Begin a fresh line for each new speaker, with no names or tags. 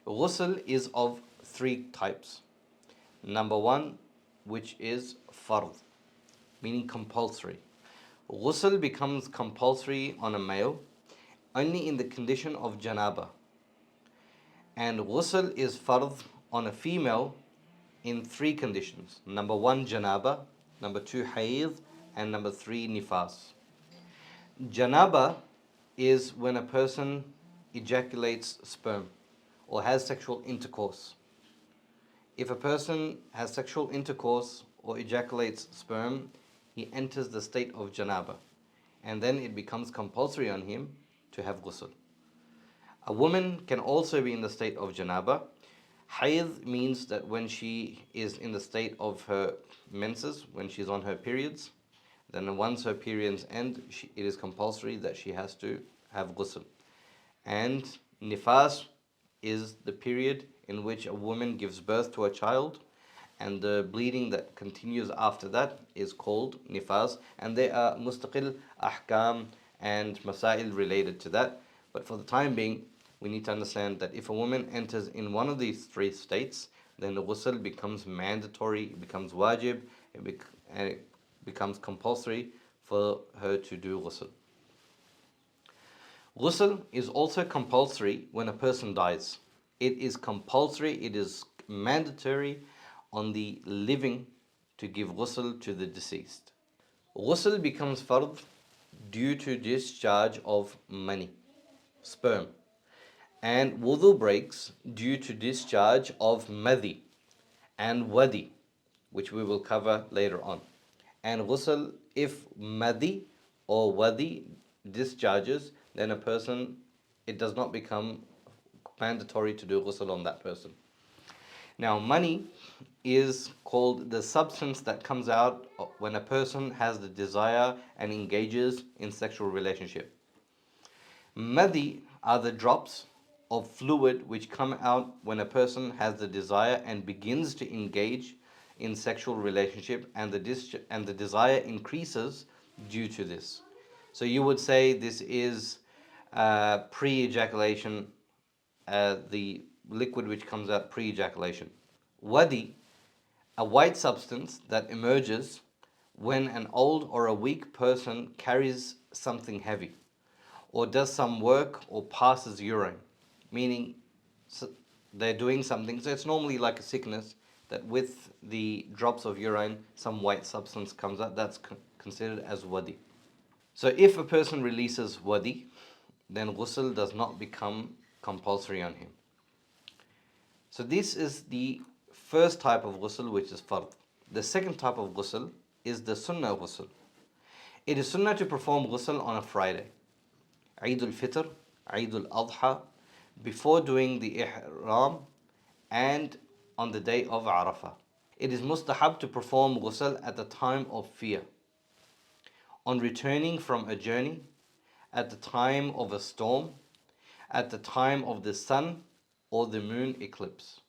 Ghusl is of three types. Number one, which is fard, meaning compulsory. Ghusl becomes compulsory on a male only in the condition of janaba. And ghusl is fard on a female in three conditions. Number one, janaba. Number two, hayd. And number three, nifas. Janaba is when a person ejaculates sperm or has sexual intercourse. If a person has sexual intercourse or ejaculates sperm, he enters the state of janaba, and then it becomes compulsory on him to have ghusl. A woman can also be in the state of janaba. Hayd means that when she is in the state of her menses, when she's on her periods, then once her periods end, it is compulsory that she has to have ghusl. And nifas is the period in which a woman gives birth to a child, and the bleeding that continues after that is called nifas. And there are mustaqil ahkam and masail related to that. But for the time being, we need to understand that if a woman enters in one of these three states, then the ghusl becomes mandatory, it becomes wajib, and it becomes compulsory for her to do ghusl. Ghusl is also compulsory when a person dies. It is compulsory, it is mandatory on the living to give ghusl to the deceased. Ghusl becomes fard due to discharge of mani, sperm. And wudu breaks due to discharge of madhi and wadi, which we will cover later on. And ghusl, if madhi or wadi discharges, then a person, it does not become mandatory to do ghusl on that person. Now, mani is called the substance that comes out when a person has the desire and engages in sexual relationship. Madhi are the drops of fluid which come out when a person has the desire and begins to engage in sexual relationship, and the desire increases due to this. So you would say this is pre-ejaculation, the liquid which comes out pre-ejaculation. Wadi, a white substance that emerges when an old or a weak person carries something heavy, or does some work, or passes urine, meaning they're doing something. So it's normally like a sickness that with the drops of urine, some white substance comes out. That's considered as wadi. So if a person releases wadi, then ghusl does not become compulsory on him. So this is the first type of ghusl, which is fard. The second type of ghusl is the sunnah ghusl. It is sunnah to perform ghusl on a Friday, Eid al-Fitr, Eid al-Adha, before doing the ihram, and on the day of Arafah. It is mustahab to perform ghusl at the time of fear, on returning from a journey, at the time of a storm, at the time of the sun or the moon eclipse.